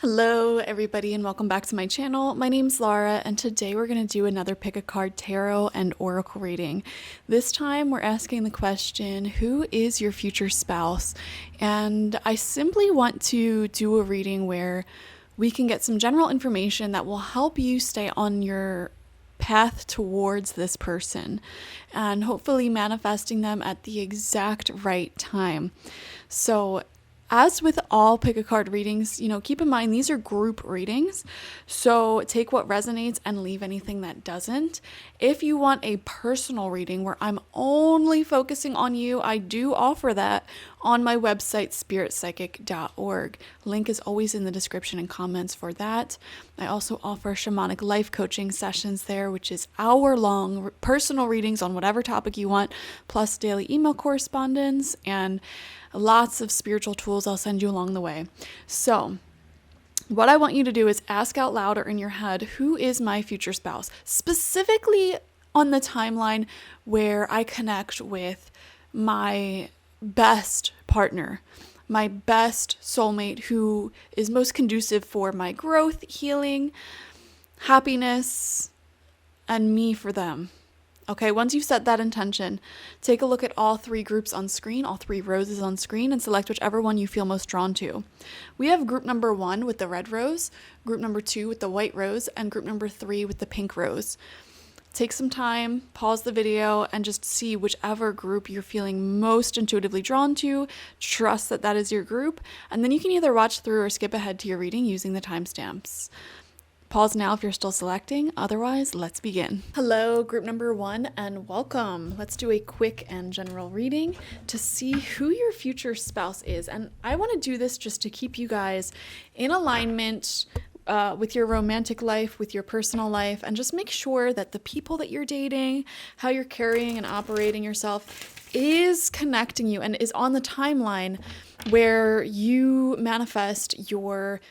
Hello everybody and welcome back to my channel. My name's Laura and today we're going to do another pick a card tarot and oracle reading. This time we're asking the question, who is your future spouse? And I simply want to do a reading where we can get some general information that will help you stay on your path towards this person and hopefully manifesting them at the exact right time. So as with all pick a card readings, keep in mind these are group readings. So take what resonates and leave anything that doesn't. If you want a personal reading where I'm only focusing on you, I do offer that on my website, spiritpsychic.org. Link is always in the description and comments for that. I also offer shamanic life coaching sessions there, which is hour-long personal readings on whatever topic you want, plus daily email correspondence and lots of spiritual tools I'll send you along the way. So what I want you to do is ask out loud or in your head, who is my future spouse? Specifically on the timeline where I connect with my best partner, my best soulmate who is most conducive for my growth, healing, happiness, and me for them. Okay, once you've set that intention, take a look at all three groups on screen, all three roses on screen, and select whichever one you feel most drawn to. We have group number 1 with the red rose, group number 2 with the white rose, and group number 3 with the pink rose. Take some time, pause the video, and just see whichever group you're feeling most intuitively drawn to. Trust that that is your group, and then you can either watch through or skip ahead to your reading using the timestamps. Pause now if you're still selecting, otherwise let's begin. Hello, group number 1, and welcome. Let's do a quick and general reading to see who your future spouse is. And I want to do this just to keep you guys in alignment with your romantic life, with your personal life, and just make sure that the people that you're dating, how you're carrying and operating yourself is connecting you and is on the timeline where you manifest your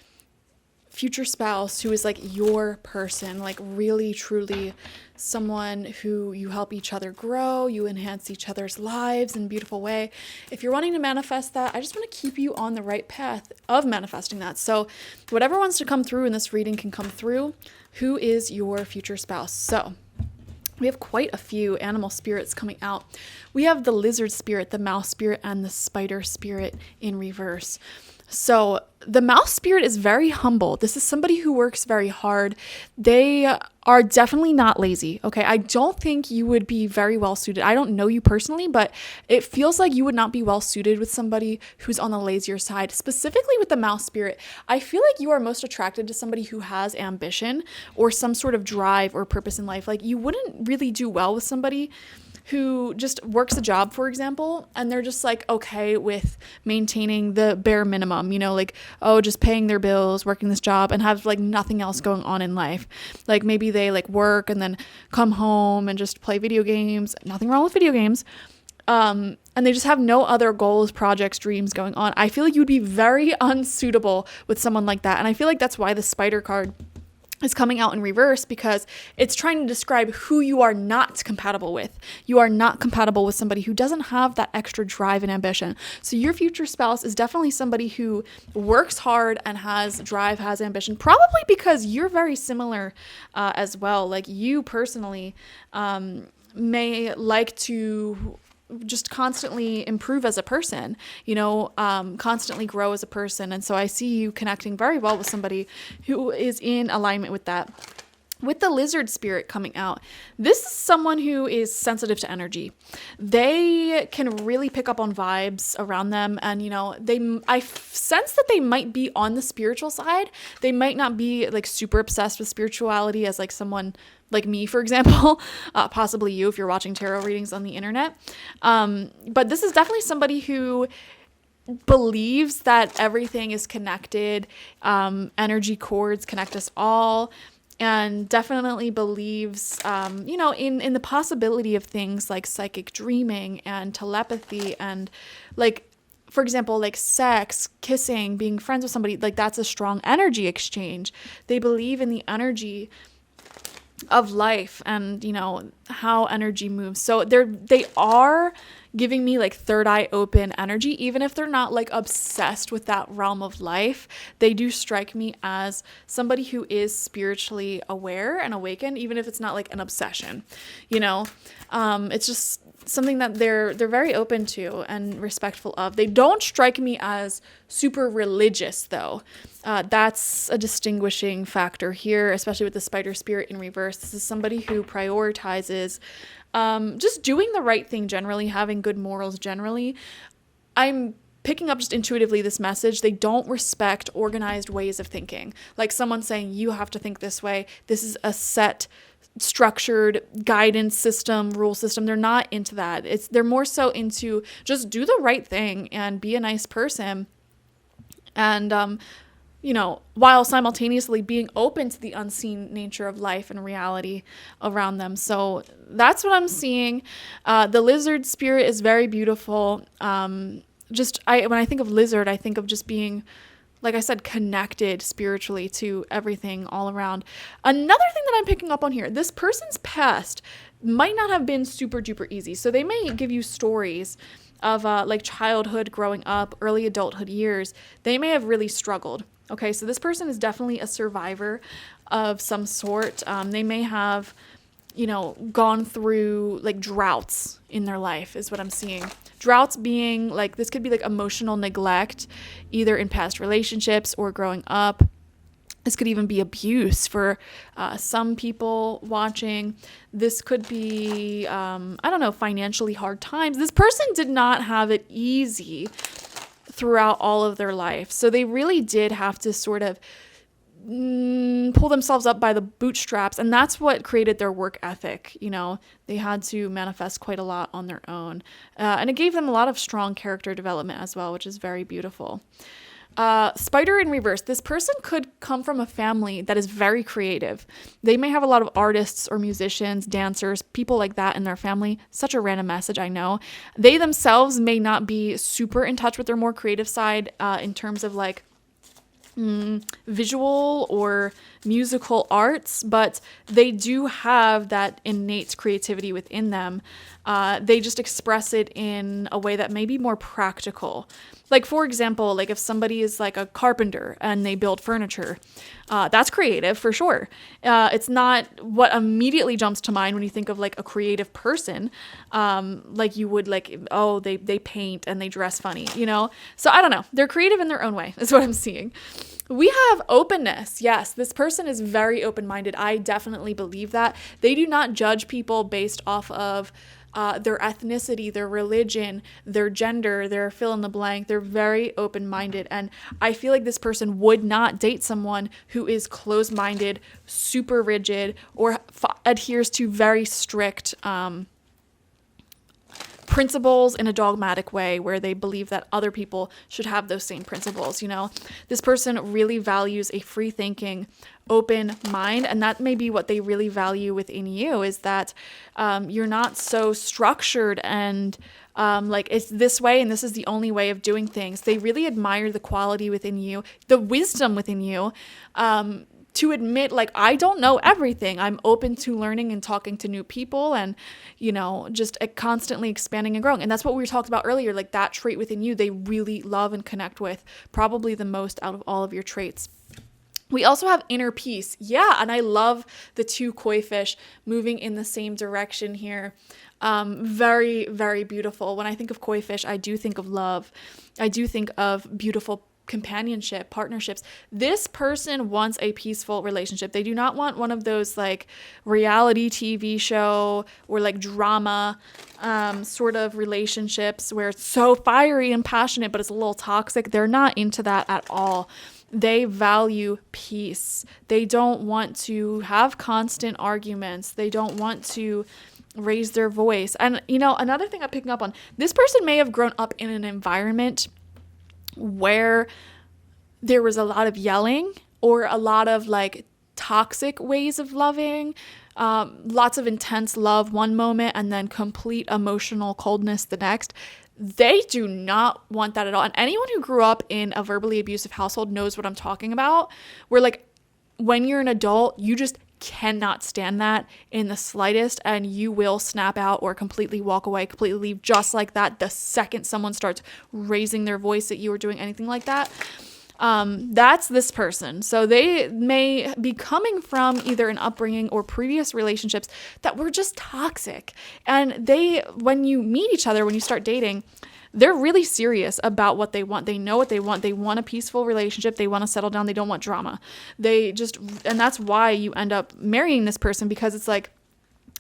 future spouse who is like your person, like really truly someone who you help each other grow, you enhance each other's lives in a beautiful way. If you're wanting to manifest that, I just want to keep you on the right path of manifesting that. So whatever wants to come through in this reading can come through. Who is your future spouse? So we have quite a few animal spirits coming out. We have the lizard spirit, the mouse spirit, and the spider spirit in reverse. So the mouse spirit is very humble. This is somebody who works very hard. They are definitely not lazy. Okay. I don't think you would be very well suited. I don't know you personally, but it feels like you would not be well suited with somebody who's on the lazier side. Specifically with the mouse spirit, I feel like you are most attracted to somebody who has ambition or some sort of drive or purpose in life. Like you wouldn't really do well with somebody who just works a job, for example, and they're just like okay with maintaining the bare minimum, like, oh, just paying their bills, working this job, and have like nothing else going on in life. Like maybe they like work and then come home and just play video games. Nothing wrong with video games. And they just have no other goals, projects, dreams going on. I feel like you would be very unsuitable with someone like that. And I feel like that's why the spider card is coming out in reverse, because it's trying to describe who you are not compatible with. You are not compatible with somebody who doesn't have that extra drive and ambition. So your future spouse is definitely somebody who works hard and has drive, has ambition, probably because you're very similar as well. Like you personally may like to just constantly improve as a person, constantly grow as a person. And so I see you connecting very well with somebody who is in alignment with that. With the lizard spirit coming out, this is someone who is sensitive to energy. They can really pick up on vibes around them. And, I sense that they might be on the spiritual side. They might not be like super obsessed with spirituality as like someone like me, for example, possibly you if you're watching tarot readings on the internet. But this is definitely somebody who believes that everything is connected. Energy cords connect us all. And definitely believes, in the possibility of things like psychic dreaming and telepathy and like, for example, like sex, kissing, being friends with somebody, like that's a strong energy exchange. They believe in the energy of life and, how energy moves. So they are, giving me like third eye open energy. Even if they're not like obsessed with that realm of life, they do strike me as somebody who is spiritually aware and awakened, even if it's not like an obsession, you know. It's just something that they're very open to and respectful of. They don't strike me as super religious though. That's a distinguishing factor here, especially with the spider spirit in reverse. This is somebody who prioritizes just doing the right thing generally, having good morals generally. I'm picking up just intuitively this message. They don't respect organized ways of thinking. Like someone saying, you have to think this way. This is a set structured guidance system, rule system. They're not into that. They're more so into just do the right thing and be a nice person. And, you know, while simultaneously being open to the unseen nature of life and reality around them. So that's what I'm seeing. The lizard spirit is very beautiful. When I think of lizard, I think of just being, like I said, connected spiritually to everything all around. Another thing that I'm picking up on here, this person's past might not have been super duper easy. So they may give you stories of like childhood, growing up, early adulthood years. They may have really struggled. Okay, so this person is definitely a survivor of some sort. They may have, you know, gone through like droughts in their life is what I'm seeing. Droughts being like, this could be like emotional neglect, either in past relationships or growing up. This could even be abuse for some people watching. This could be, financially hard times. This person did not have it easy throughout all of their life. So they really did have to sort of pull themselves up by the bootstraps, and that's what created their work ethic. You know, they had to manifest quite a lot on their own, and it gave them a lot of strong character development as well, which is very beautiful. Spider in reverse. This person could come from a family that is very creative. They may have a lot of artists or musicians, dancers, people like that in their family. Such a random message, I know. They themselves may not be super in touch with their more creative side in terms of like visual or musical arts, but they do have that innate creativity within them. They just express it in a way that may be more practical. Like, for example, like if somebody is like a carpenter and they build furniture, that's creative for sure. It's not what immediately jumps to mind when you think of like a creative person, like you would like, oh, they paint and they dress funny, you know? So I don't know. They're creative in their own way is what I'm seeing. We have openness. Yes, this person is very open-minded. I definitely believe that. They do not judge people based off of their ethnicity, their religion, their gender, their fill in the blank. They're very open-minded. And I feel like this person would not date someone who is closed-minded, super rigid, or adheres to very strict principles in a dogmatic way where they believe that other people should have those same principles. You know, this person really values a free thinking, open mind, and that may be what they really value within you, is that you're not so structured and like it's this way and this is the only way of doing things. They really admire the quality within you, the wisdom within you, to admit, like, I don't know everything. I'm open to learning and talking to new people and, you know, just constantly expanding and growing. And that's what we talked about earlier, like that trait within you, they really love and connect with, probably the most out of all of your traits. We also have inner peace. Yeah, and I love the two koi fish moving in the same direction here. Very, very beautiful. When I think of koi fish, I do think of love. I do think of beautiful companionship, partnerships. This person wants a peaceful relationship. They do not want one of those like reality TV show or like drama sort of relationships where it's so fiery and passionate, but it's a little toxic. They're not into that at all. They value peace. They don't want to have constant arguments. They don't want to raise their voice. And, you know, another thing I'm picking up on, this person may have grown up in an environment where there was a lot of yelling or a lot of like toxic ways of loving, lots of intense love one moment and then complete emotional coldness the next. They do not want that at all. And anyone who grew up in a verbally abusive household knows what I'm talking about, where like when you're an adult, you just cannot stand that in the slightest, and you will snap out or completely walk away, completely leave just like that the second someone starts raising their voice at you or doing anything like that. That's this person. So they may be coming from either an upbringing or previous relationships that were just toxic. And when you meet each other, when you start dating, they're really serious about what they want. They know what they want. They want a peaceful relationship. They want to settle down. They don't want drama. And that's why you end up marrying this person, because it's like,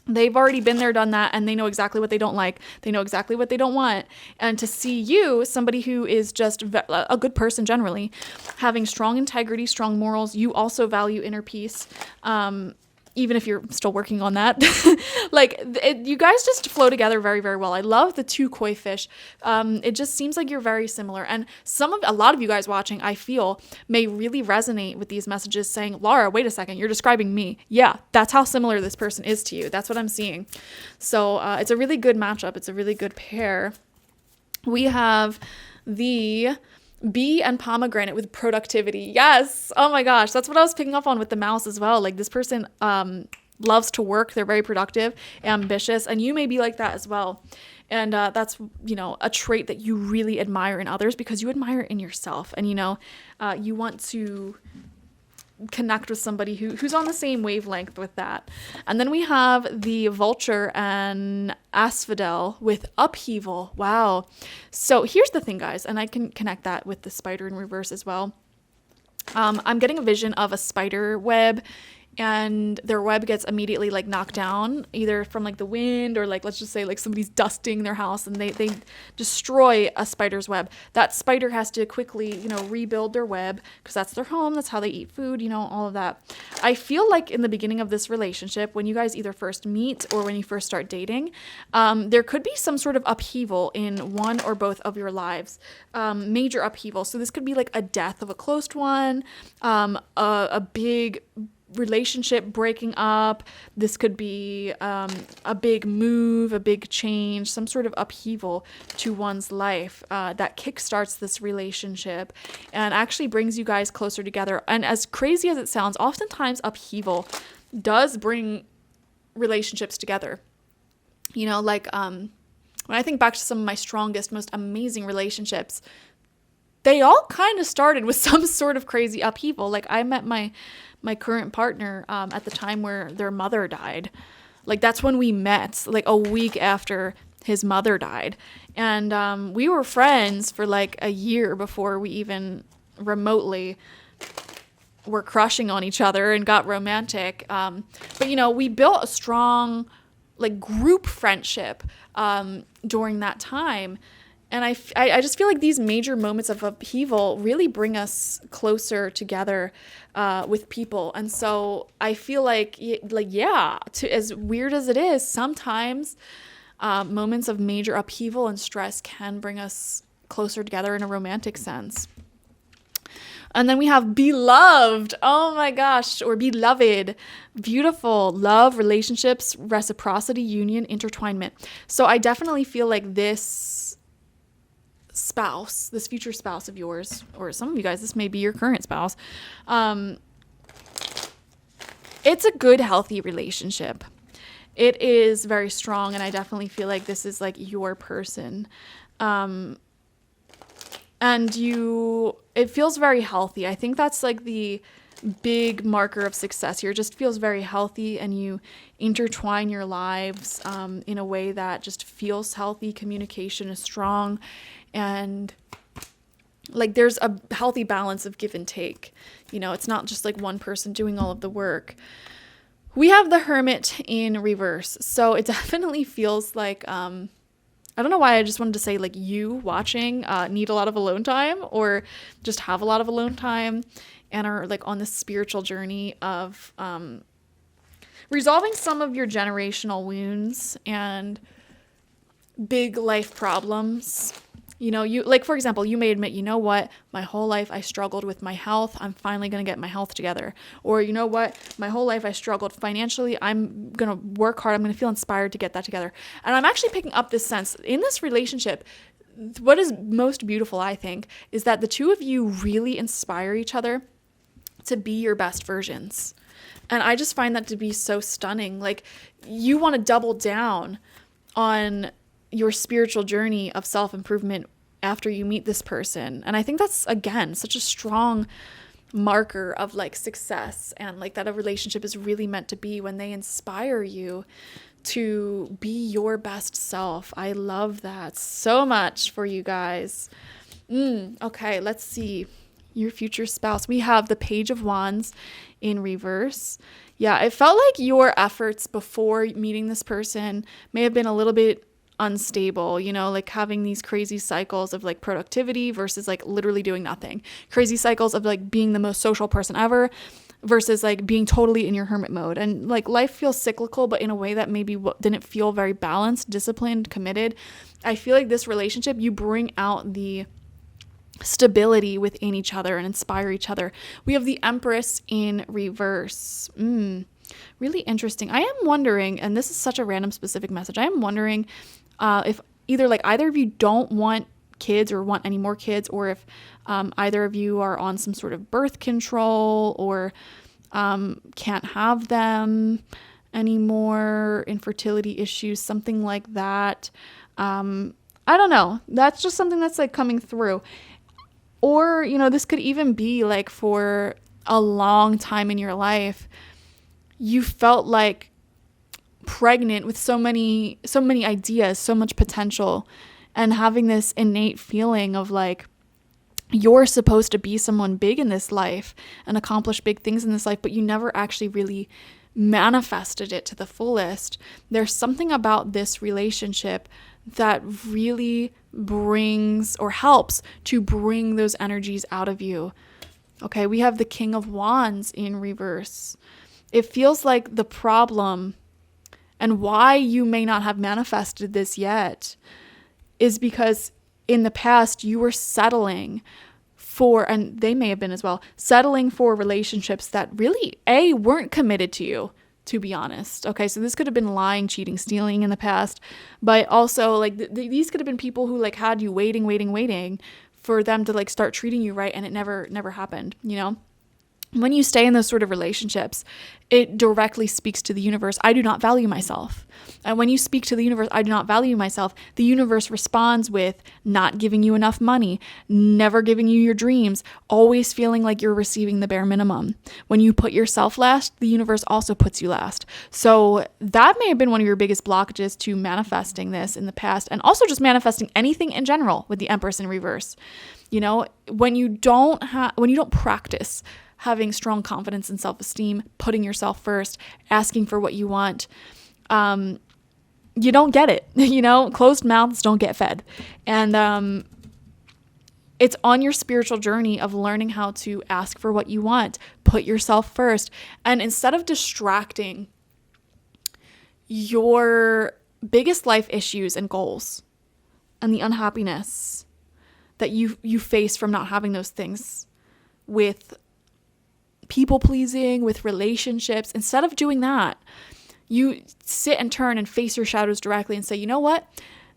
they've already been there, done that, and they know exactly what they don't like. They know exactly what they don't want. And to see you, somebody who is just a good person generally, having strong integrity, strong morals, you also value inner peace, even if you're still working on that. You guys just flow together very, very well. I love the two koi fish. It just seems like you're very similar. And a lot of you guys watching, I feel, may really resonate with these messages saying, Laura, wait a second, you're describing me. Yeah, that's how similar this person is to you. That's what I'm seeing. So it's a really good matchup. It's a really good pair. We have the bee and pomegranate with productivity. Yes. Oh my gosh. That's what I was picking up on with the mouse as well. Like, this person loves to work. They're very productive, ambitious, and you may be like that as well. And that's, a trait that you really admire in others because you admire it in yourself. And, you want to connect with somebody who's on the same wavelength with that. And then we have the vulture and asphodel with upheaval. Wow. So here's the thing, guys, and I can connect that with the spider in reverse as well. I'm getting a vision of a spider web, and their web gets immediately knocked down, either from the wind or let's just say somebody's dusting their house and they destroy a spider's web. That spider has to quickly, rebuild their web because that's their home. That's how they eat food, all of that. I feel like in the beginning of this relationship, when you guys either first meet or when you first start dating, there could be some sort of upheaval in one or both of your lives, major upheaval. So this could be a death of a close one, a big relationship breaking up. This could be a big move, a big change, some sort of upheaval to one's life that kickstarts this relationship and actually brings you guys closer together. And as crazy as it sounds, oftentimes upheaval does bring relationships together. When I think back to some of my strongest, most amazing relationships, they all kind of started with some sort of crazy upheaval. I met my current partner at the time where their mother died. That's when we met, a week after his mother died. And we were friends for a year before we even remotely were crushing on each other and got romantic. But we built a strong group friendship during that time. And I just feel like these major moments of upheaval really bring us closer together with people. And so I feel as weird as it is, sometimes moments of major upheaval and stress can bring us closer together in a romantic sense. And then we have beloved. Oh my gosh. Or beloved. Beautiful. Love, relationships, reciprocity, union, intertwinement. So I definitely feel like this spouse, this future spouse of yours, or some of you guys, this may be your current spouse. It's a good, healthy relationship. It is very strong, and I definitely feel like this is your person. And it feels very healthy. I think that's the big marker of success here. It just feels very healthy, and you intertwine your lives in a way that just feels healthy. Communication is strong, and there's a healthy balance of give and take. It's not just one person doing all of the work. We have the Hermit in reverse. So it definitely feels I don't know why I just wanted to say you watching need a lot of alone time, or just have a lot of alone time and are on this spiritual journey of resolving some of your generational wounds and big life problems. For example, you may admit, my whole life I struggled with my health. I'm finally going to get my health together. Or, my whole life I struggled financially. I'm going to work hard. I'm going to feel inspired to get that together. And I'm actually picking up this sense in this relationship. What is most beautiful, I think, is that the two of you really inspire each other to be your best versions. And I just find that to be so stunning. Like, you want to double down on your spiritual journey of self-improvement after you meet this person. And I think that's, again, such a strong marker of like success, and like that a relationship is really meant to be when they inspire you to be your best self. I love that so much for you guys. Okay, let's see. Your future spouse. We have the Page of Wands in reverse. Yeah, it felt like your efforts before meeting this person may have been a little bit unstable, you know, like having these crazy cycles of like productivity versus like literally doing nothing. Crazy cycles of like being the most social person ever versus like being totally in your hermit mode. And like life feels cyclical, but in a way that maybe didn't feel very balanced, disciplined, committed. I feel like this relationship, you bring out the stability within each other and inspire each other. We have the Empress in reverse. Really interesting. I am wondering, and this is such a random specific message, I am wondering if either of you don't want kids or want any more kids, or if either of you are on some sort of birth control or can't have them anymore, infertility issues, something like that. I don't know. That's just something that's like coming through. Or, you know, this could even be like for a long time in your life, you felt like pregnant with so many ideas, so much potential, and having this innate feeling of like you're supposed to be someone big in this life and accomplish big things in this life, but you never actually really manifested it to the fullest. There's something about this relationship that really brings or helps to bring those energies out of you. Okay, we have the King of Wands in reverse. It feels like the problem and why you may not have manifested this yet is because in the past you were settling for, and they may have been as well, settling for relationships that really, weren't committed to you, to be honest. Okay, so this could have been lying, cheating, stealing in the past, but also like these could have been people who like had you waiting for them to like start treating you right, and it never happened, you know? When you stay in those sort of relationships, it directly speaks to the universe. I do not value myself. And when you speak to the universe, I do not value myself, the universe responds with not giving you enough money, never giving you your dreams, always feeling like you're receiving the bare minimum. When you put yourself last, the universe also puts you last. So that may have been one of your biggest blockages to manifesting this in the past, and also just manifesting anything in general with the Empress in reverse. You know, when you don't practice having strong confidence and self-esteem, putting yourself first, asking for what you want, you don't get it. You know, closed mouths don't get fed. And it's on your spiritual journey of learning how to ask for what you want, put yourself first. And instead of distracting your biggest life issues and goals and the unhappiness that you face from not having those things with people pleasing, with relationships, instead of doing that, you sit and turn and face your shadows directly and say, you know what?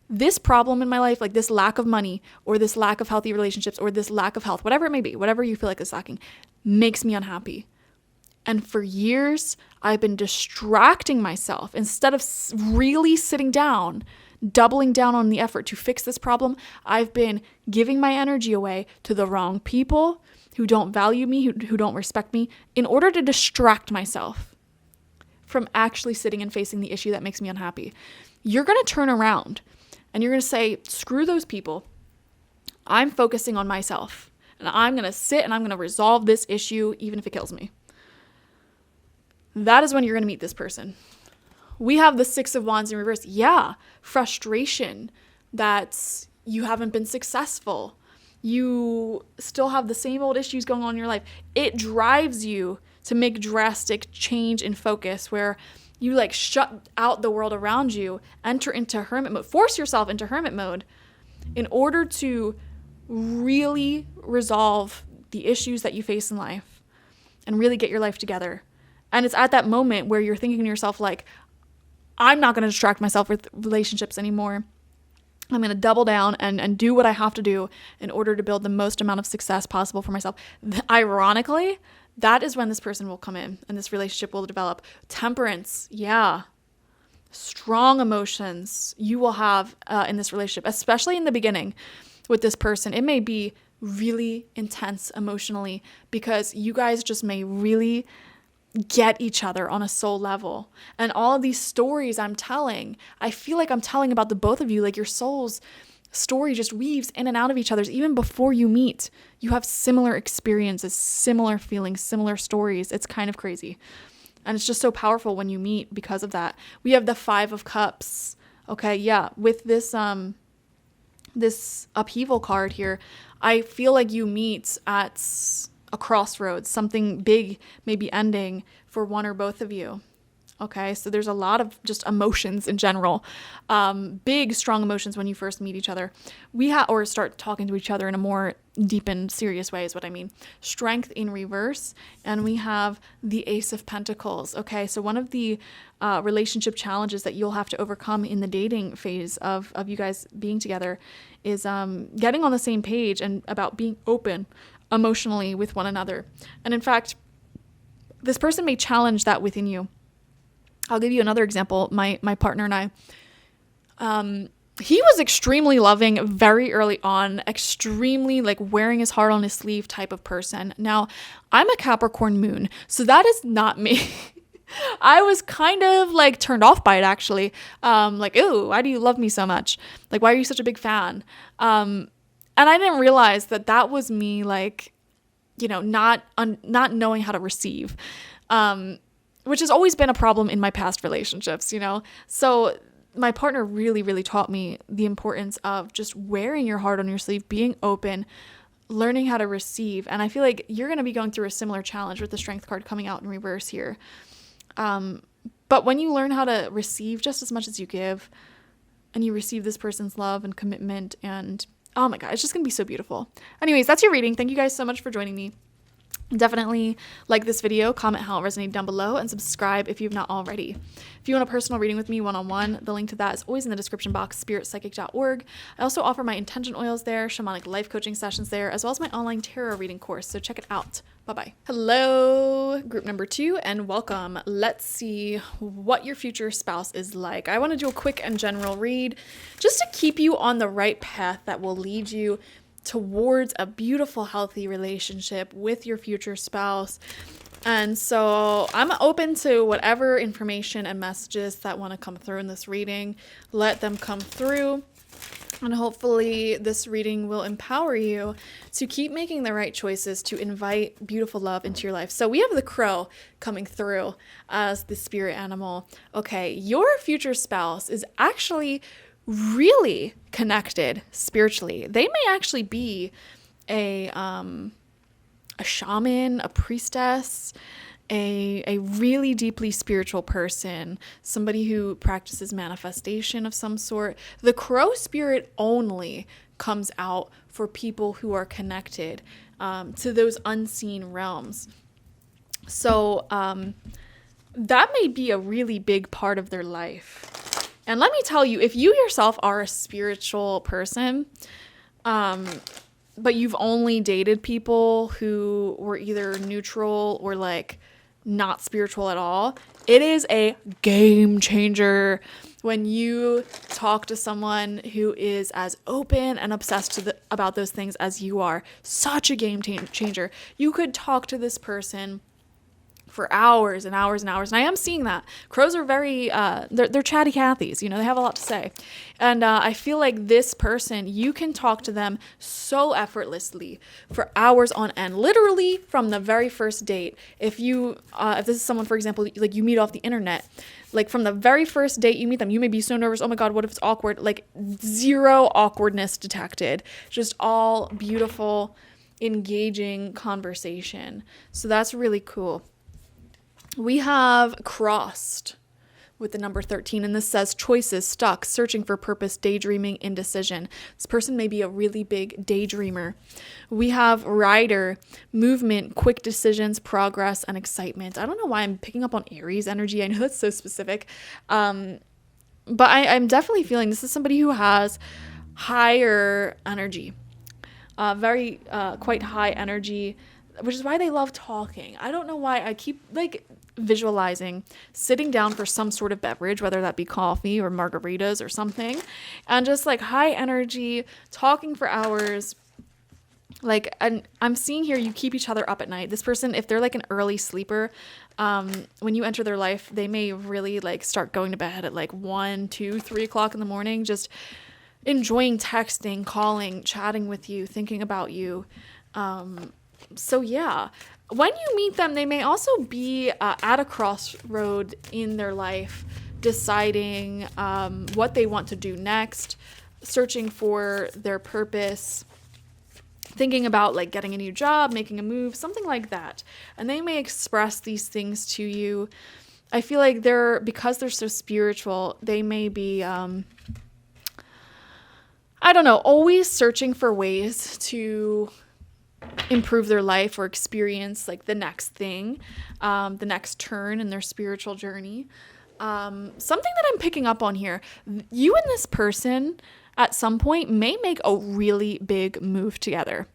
This problem in my life, like this lack of money or this lack of healthy relationships or this lack of health, whatever it may be, whatever you feel like is lacking, makes me unhappy. And for years, I've been distracting myself instead of really sitting down, doubling down on the effort to fix this problem. I've been giving my energy away to the wrong people who don't value me, who don't respect me, in order to distract myself from actually sitting and facing the issue that makes me unhappy. You're going to turn around and you're going to say, screw those people. I'm focusing on myself, and I'm going to sit and I'm going to resolve this issue even if it kills me. That is when you're going to meet this person. We have the Six of Wands in reverse. Yeah, frustration that you haven't been successful. You still have the same old issues going on in your life. It drives you to make drastic change in focus where you like shut out the world around you, enter into hermit mode, force yourself into hermit mode in order to really resolve the issues that you face in life and really get your life together. And it's at that moment where you're thinking to yourself like, I'm not going to distract myself with relationships anymore. I'm going to double down and do what I have to do in order to build the most amount of success possible for myself. Ironically, that is when this person will come in and this relationship will develop. Temperance, yeah. Strong emotions you will have in this relationship, especially in the beginning with this person. It may be really intense emotionally because you guys just may really get each other on a soul level. And all of these stories I'm telling, I feel like I'm telling about the both of you, like your soul's story just weaves in and out of each other's. Even before you meet, you have similar experiences, similar feelings, similar stories. It's kind of crazy. And it's just so powerful when you meet because of that. We have the 5 of Cups. Okay, yeah, with this this upheaval card here, I feel like you meet at a crossroads. Something big may be ending for one or both of you. Okay, so there's a lot of just emotions in general. Big, strong emotions when you first meet each other. Or start talking to each other in a more deep and serious way is what I mean. Strength in reverse. And we have the Ace of Pentacles. Okay, so one of the relationship challenges that you'll have to overcome in the dating phase of you guys being together is getting on the same page and about being open emotionally with one another. And in fact, this person may challenge that within you. I'll give you another example. My partner and I, he was extremely loving very early on, extremely like wearing his heart on his sleeve type of person. Now, I'm a Capricorn moon, so that is not me. I was kind of like turned off by it actually. Like, ew, why do you love me so much? Like, why are you such a big fan? And I didn't realize that was me, like, you know, not knowing how to receive. Which has always been a problem in my past relationships, you know? So my partner really, really taught me the importance of just wearing your heart on your sleeve, being open, learning how to receive. And I feel like you're going to be going through a similar challenge with the Strength card coming out in reverse here. But when you learn how to receive just as much as you give, and you receive this person's love and commitment, and oh my God, it's just going to be so beautiful. Anyways, that's your reading. Thank you guys so much for joining me. Definitely like this video, comment how it resonated down below, and subscribe if you've not already. If you want a personal reading with me one-on-one, the link to that is always in the description box, spiritpsychic.org. I also offer my intention oils there, shamanic life coaching sessions there, as well as my online tarot reading course, so check it out. Bye-bye. Hello, group number 2, and welcome. Let's see what your future spouse is like. I want to do a quick and general read just to keep you on the right path that will lead you towards a beautiful, healthy relationship with your future spouse. And so I'm open to whatever information and messages that want to come through in this reading. Let them come through. And hopefully this reading will empower you to keep making the right choices to invite beautiful love into your life. So we have the crow coming through as the spirit animal. Okay, your future spouse is actually really connected spiritually. They may actually be a shaman, a priestess, a really deeply spiritual person, somebody who practices manifestation of some sort. The crow spirit only comes out for people who are connected to those unseen realms. So that may be a really big part of their life. And let me tell you, if you yourself are a spiritual person, but you've only dated people who were either neutral or like not spiritual at all, it is a game changer when you talk to someone who is as open and obsessed about those things as you are. Such a game changer. You could talk to this person for hours and hours and hours. And I am seeing that. Crows are very, they're chatty Cathys, you know, they have a lot to say. And I feel like this person, you can talk to them so effortlessly for hours on end, literally from the very first date. If this is someone, for example, like you meet off the internet, like from the very first date you meet them, you may be so nervous. Oh my God, what if it's awkward? Like zero awkwardness detected. Just all beautiful, engaging conversation. So that's really cool. We have crossed with the number 13, and this says choices, stuck, searching for purpose, daydreaming, indecision. This person may be a really big daydreamer. We have rider, movement, quick decisions, progress, and excitement. I don't know why I'm picking up on Aries energy. I know that's so specific. But I'm definitely feeling this is somebody who has higher energy, quite high energy. which is why they love talking. I don't know why. I keep like visualizing sitting down for some sort of beverage, whether that be coffee or margaritas or something, and just like high energy, talking for hours. Like, and I'm seeing here, you keep each other up at night. This person, if they're like an early sleeper, when you enter their life, they may really like start going to bed at like 1, 2, 3 o'clock in the morning, just enjoying texting, calling, chatting with you, thinking about you. So yeah, when you meet them, they may also be at a crossroad in their life, deciding what they want to do next, searching for their purpose, thinking about like getting a new job, making a move, something like that. And they may express these things to you. I feel like because they're so spiritual, they may be, I don't know, always searching for ways to improve their life or experience like the next thing, the next turn in their spiritual journey. Something that I'm picking up on here, you and this person at some point may make a really big move together.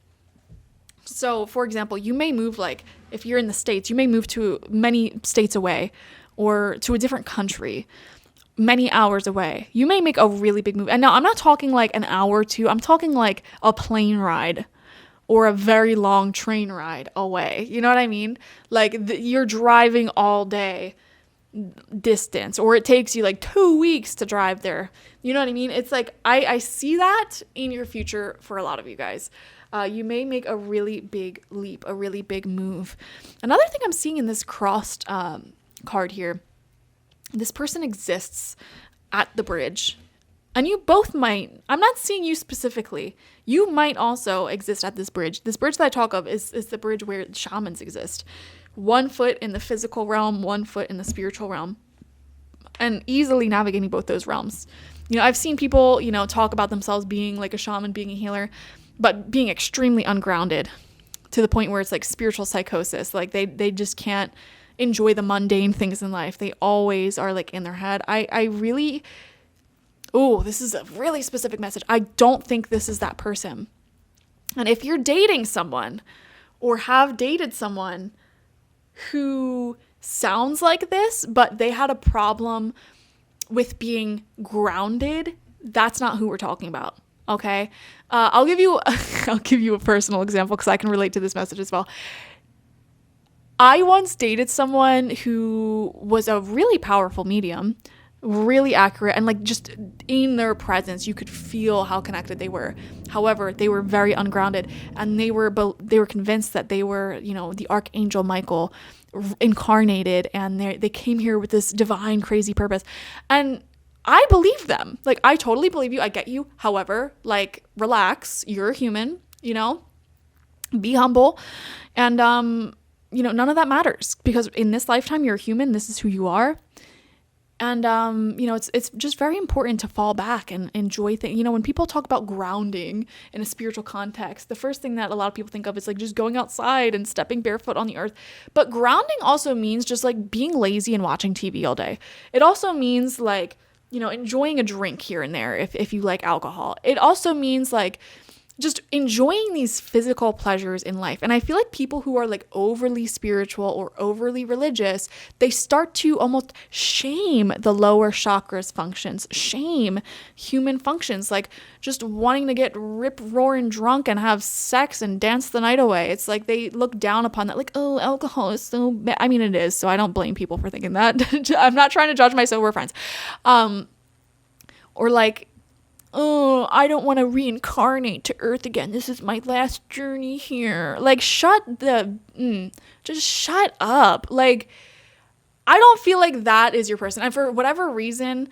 So for example, you may move, like if you're in the States, you may move to many states away or to a different country, many hours away. You may make a really big move. And now I'm not talking like an hour or two. I'm talking like a plane ride or a very long train ride away. You know what I mean? Like you're driving all day distance, or it takes you like 2 weeks to drive there. You know what I mean? It's like, I see that in your future for a lot of you guys. You may make a really big leap, a really big move. Another thing I'm seeing in this crossed card here, this person exists at the bridge. And you both might, I'm not seeing you specifically, you might also exist at this bridge. This bridge that I talk of is the bridge where shamans exist. 1 foot in the physical realm, 1 foot in the spiritual realm, and easily navigating both those realms. You know, I've seen people, you know, talk about themselves being like a shaman, being a healer, but being extremely ungrounded to the point where it's like spiritual psychosis. Like they just can't enjoy the mundane things in life. They always are like in their head. This is a really specific message. I don't think this is that person. And if you're dating someone or have dated someone who sounds like this, but they had a problem with being grounded, that's not who we're talking about. Okay. I'll give you a personal example because I can relate to this message as well. I once dated someone who was a really powerful medium, really accurate, and like just in their presence you could feel how connected they were. However, they were very ungrounded, and they were convinced that they were, you know, the Archangel Michael incarnated, and they came here with this divine crazy purpose. And I believe them. Like, I totally believe you. I get you. However, like, relax. You're a human, you know, be humble. And, you know, none of that matters, because in this lifetime, you're a human. This is who you are. And, you know, it's just very important to fall back and enjoy things. You know, when people talk about grounding in a spiritual context, the first thing that a lot of people think of is like just going outside and stepping barefoot on the earth. But grounding also means just like being lazy and watching TV all day. It also means like, you know, enjoying a drink here and there if you like alcohol. It also means like just enjoying these physical pleasures in life. And I feel like people who are like overly spiritual or overly religious, they start to almost shame the lower chakras functions, shame human functions, like just wanting to get rip-roaring drunk and have sex and dance the night away. It's like they look down upon that, like, oh, alcohol is so bad. I mean, it is, so I don't blame people for thinking that. I'm not trying to judge my sober friends. Or like, oh, I don't want to reincarnate to Earth again. This is my last journey here. Like, just shut up. Like, I don't feel like that is your person. And for whatever reason,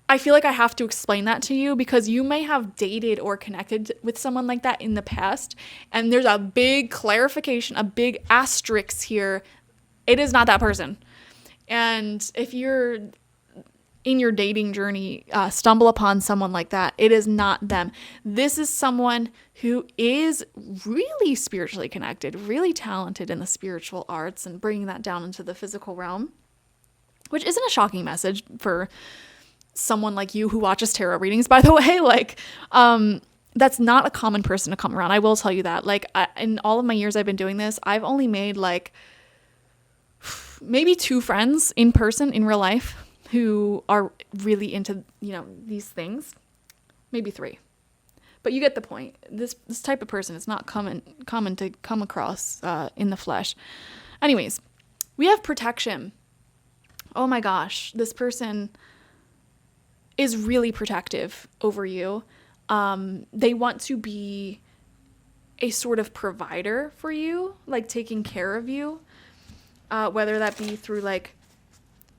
I feel like I have to explain that to you, because you may have dated or connected with someone like that in the past. And there's a big clarification, a big asterisk here. It is not that person. And if you're in your dating journey, stumble upon someone like that, it is not them. This is someone who is really spiritually connected, really talented in the spiritual arts and bringing that down into the physical realm, which isn't a shocking message for someone like you who watches tarot readings, by the way. Like, that's not a common person to come around. I will tell you that. Like, in all of my years I've been doing this, I've only made like maybe 2 friends in person in real life who are really into, these things. Maybe 3. But you get the point. This type of person is not common to come across in the flesh. Anyways, we have protection. Oh my gosh, this person is really protective over you. They want to be a sort of provider for you, like taking care of you, whether that be through like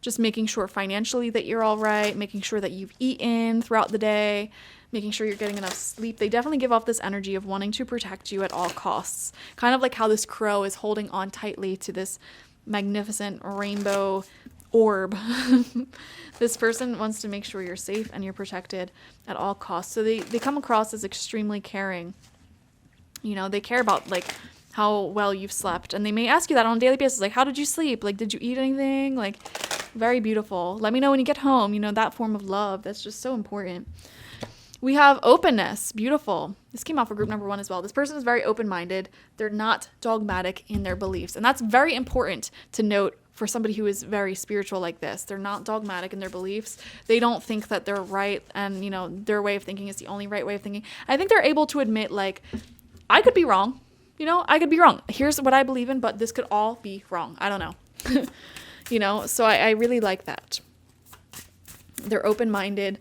just making sure financially that you're all right, making sure that you've eaten throughout the day, making sure you're getting enough sleep. They definitely give off this energy of wanting to protect you at all costs. Kind of like how this crow is holding on tightly to this magnificent rainbow orb. This person wants to make sure you're safe and you're protected at all costs. So they come across as extremely caring. They care about like how well you've slept, and they may ask you that on a daily basis, like, how did you sleep? Like, did you eat anything? Like, very beautiful. Let me know when you get home. That form of love, that's just so important. We have openness. Beautiful. This came out for group number 1 as well. This person is very open-minded. They're not dogmatic in their beliefs. And that's very important to note for somebody who is very spiritual like this. They're not dogmatic in their beliefs. They don't think that they're right and, their way of thinking is the only right way of thinking. I think they're able to admit, like, I could be wrong. I could be wrong. Here's what I believe in, but this could all be wrong. I don't know. So I really like that. They're open-minded.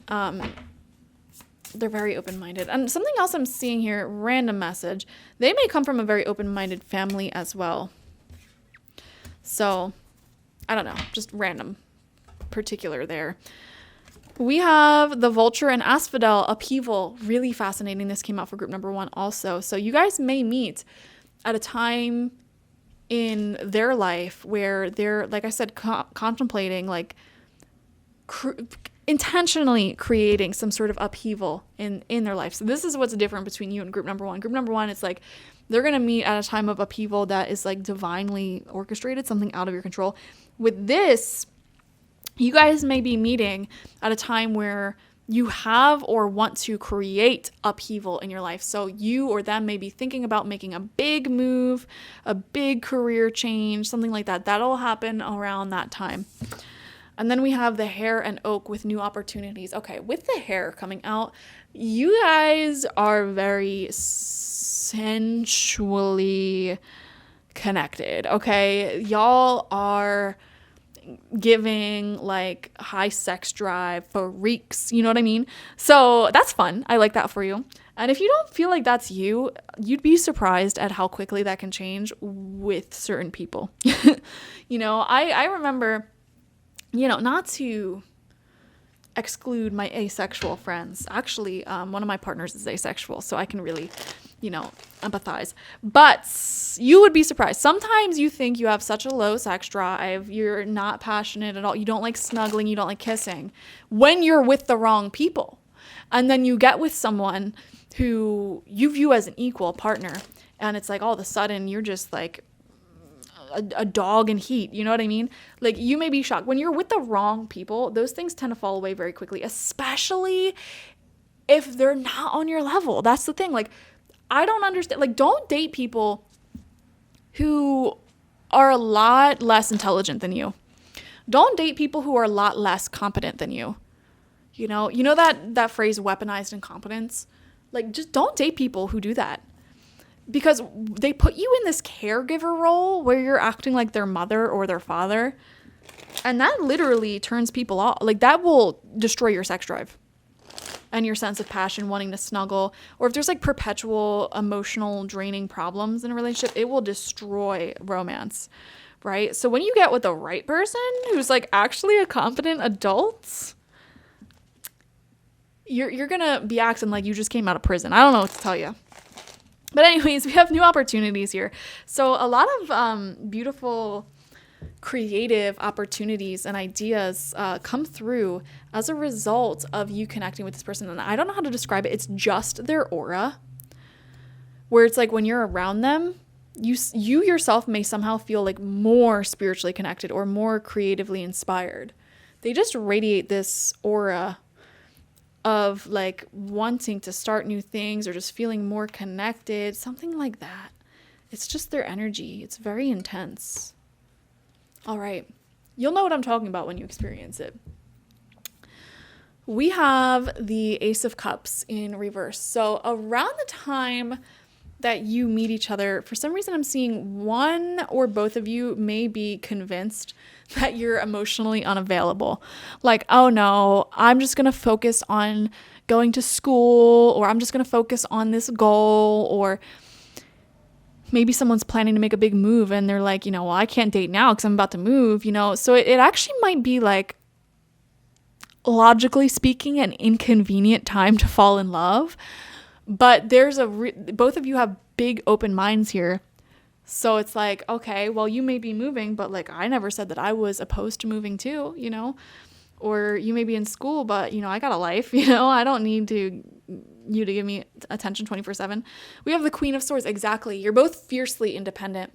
They're very open-minded. And something else I'm seeing here, random message. They may come from a very open-minded family as well. So, I don't know, just random particular there. We have the Vulture and Asphodel upheaval. Really fascinating. This came out for group number 1 also. So you guys may meet at a time in their life where they're, like I said, contemplating, like, intentionally creating some sort of upheaval in their life. So this is what's different between you and group number 1. Group number 1, it's like they're going to meet at a time of upheaval that is like divinely orchestrated, something out of your control. With this, you guys may be meeting at a time where you have or want to create upheaval in your life. So you or them may be thinking about making a big move, a big career change, something like that. That'll happen around that time. And then we have the Hare and Oak with new opportunities. Okay, with the Hare coming out, you guys are very sensually connected, okay? Y'all are giving like high sex drive, freaks, you know what I mean? So that's fun. I like that for you. And if you don't feel like that's you, you'd be surprised at how quickly that can change with certain people. I remember, not to exclude my asexual friends. Actually, one of my partners is asexual, so I can really, empathize. But you would be surprised. Sometimes you think you have such a low sex drive, you're not passionate at all, you don't like snuggling, you don't like kissing, when you're with the wrong people. And then you get with someone who you view as an equal partner, and it's like all of a sudden you're just like a dog in heat, you know what I mean? Like, you may be shocked. When you're with the wrong people, those things tend to fall away very quickly, especially if they're not on your level. That's the thing. Like, I don't understand. Like, don't date people who are a lot less intelligent than you. Don't date people who are a lot less competent than you. You know that phrase, weaponized incompetence? Like, just don't date people who do that. Because they put you in this caregiver role where you're acting like their mother or their father. And that literally turns people off. Like, that will destroy your sex drive and your sense of passion, wanting to snuggle. Or if there's like perpetual emotional draining problems in a relationship, it will destroy romance, right? So when you get with the right person who's like actually a competent adult, you're going to be acting like you just came out of prison. I don't know what to tell you. But anyways, we have new opportunities here. So a lot of beautiful creative opportunities and ideas come through as a result of you connecting with this person. And I don't know how to describe it. It's just their aura, where it's like when you're around them, you yourself may somehow feel like more spiritually connected or more creatively inspired. They just radiate this aura of like wanting to start new things or just feeling more connected, something like that. It's just their energy. It's very intense. All right. You'll know what I'm talking about when you experience it. We have the Ace of Cups in reverse. So around the time that you meet each other, for some reason I'm seeing one or both of you may be convinced that you're emotionally unavailable. Like, oh no, I'm just going to focus on going to school, or I'm just going to focus on this goal, or maybe someone's planning to make a big move and they're like, well, I can't date now because I'm about to move, So it actually might be like, logically speaking, an inconvenient time to fall in love. But there's both of you have big open minds here. So it's like, okay, well, you may be moving, but like, I never said that I was opposed to moving too, or you may be in school, but I got a life, I don't need you to give me attention 24/7. We have the Queen of Swords. Exactly. You're both fiercely independent.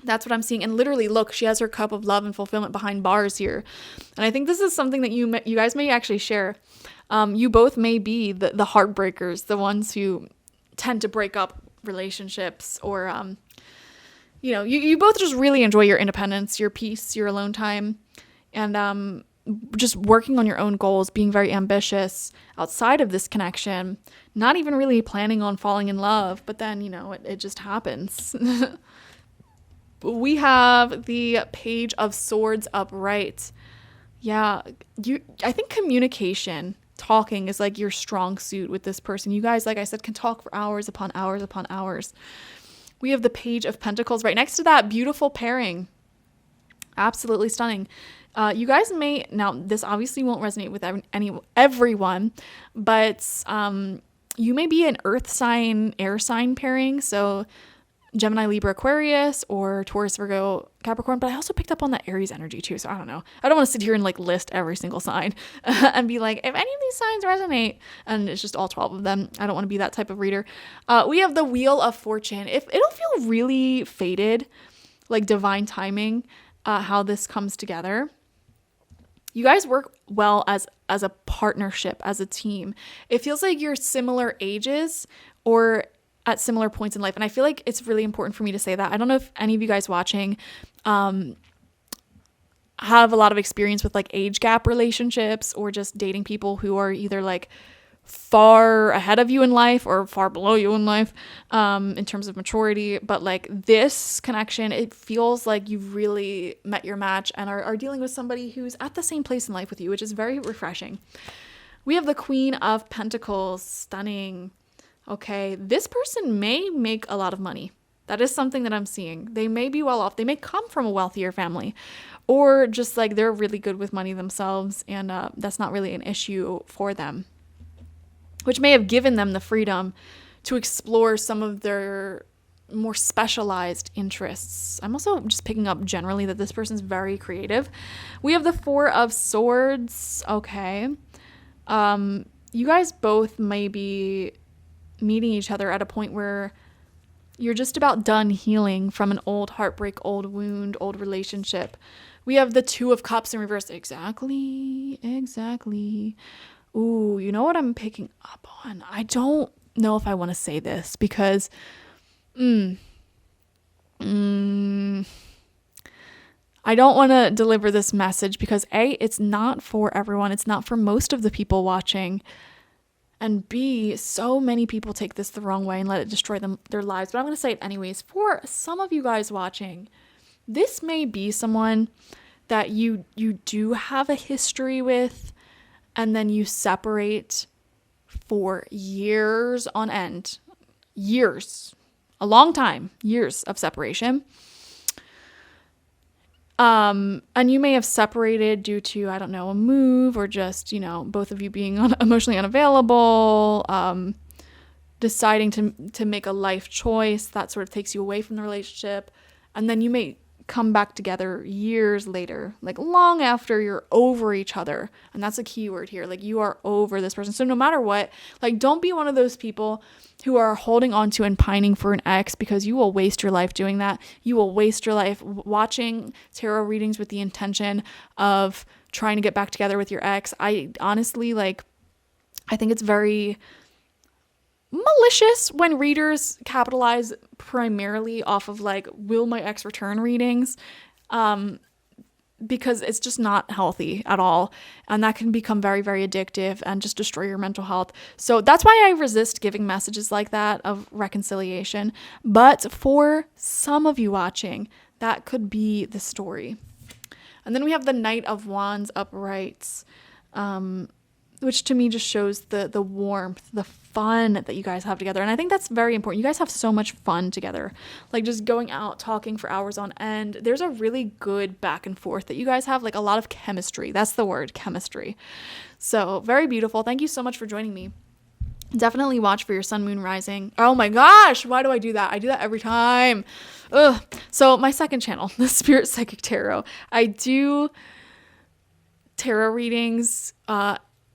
That's what I'm seeing. And literally, look, she has her cup of love and fulfillment behind bars here. And I think this is something that you guys may actually share. You both may be the heartbreakers, the ones who tend to break up relationships, or, you both just really enjoy your independence, your peace, your alone time, and just working on your own goals, being very ambitious outside of this connection, not even really planning on falling in love, but then, it just happens. We have the Page of Swords upright. Yeah, I think communication, talking is like your strong suit with this person. You guys, like I said, can talk for hours upon hours upon hours. We have the Page of Pentacles right next to that. Beautiful pairing. Absolutely stunning. You guys may, now this obviously won't resonate with everyone, but you may be an earth sign, air sign pairing. So Gemini, Libra, Aquarius, or Taurus, Virgo, Capricorn. But I also picked up on that Aries energy too. So I don't know. I don't want to sit here and like list every single sign and be like, if any of these signs resonate, and it's just all 12 of them. I don't want to be that type of reader. We have the Wheel of Fortune. If it'll feel really fated, like divine timing, how this comes together. You guys work well as a partnership, as a team. It feels like you're similar ages or at similar points in life. And I feel like it's really important for me to say that. I don't know if any of you guys watching have a lot of experience with like age gap relationships, or just dating people who are either like far ahead of you in life or far below you in life in terms of maturity. But like this connection, it feels like you've really met your match and are dealing with somebody who's at the same place in life with you, which is very refreshing. We have the Queen of Pentacles. Stunning. Okay, this person may make a lot of money. That is something that I'm seeing. They may be well off. They may come from a wealthier family, or just like they're really good with money themselves, and that's not really an issue for them, which may have given them the freedom to explore some of their more specialized interests. I'm also just picking up generally that this person's very creative. We have the Four of Swords. Okay. You guys both may be meeting each other at a point where you're just about done healing from an old heartbreak, old wound, old relationship. We have the Two of Cups in reverse. Exactly. Ooh, you know what I'm picking up on? I don't know if I want to say this because I don't want to deliver this message because A, it's not for everyone. It's not for most of the people watching. And B, so many people take this the wrong way and let it destroy their lives. But I'm going to say it anyways. For some of you guys watching, this may be someone that you do have a history with, and then you separate for years on end. Years. A long time. Years of separation. And you may have separated due to, I don't know, a move, or just, both of you being emotionally unavailable, deciding to make a life choice that sort of takes you away from the relationship. And then you may come back together years later, like long after you're over each other. And that's a key word here. Like, you are over this person. So no matter what, like, don't be one of those people who are holding on to and pining for an ex, because you will waste your life doing that. You will waste your life watching tarot readings with the intention of trying to get back together with your ex. I honestly, like, I think it's very malicious when readers capitalize primarily off of like, will my ex return readings? Because it's just not healthy at all. And that can become very, very addictive and just destroy your mental health. So that's why I resist giving messages like that of reconciliation. But for some of you watching, that could be the story. And then we have the Knight of Wands uprights, which to me just shows the warmth, the fun that you guys have together. And I think that's very important. You guys have so much fun together, like just going out, talking for hours on end. There's a really good back and forth that you guys have, like a lot of chemistry. That's the word, chemistry. So very beautiful. Thank you so much for joining me. Definitely watch for your sun, moon, rising. Oh my gosh, why do I do that? I do that every time. Ugh. So my second channel, the Spirit Psychic Tarot. I do tarot readings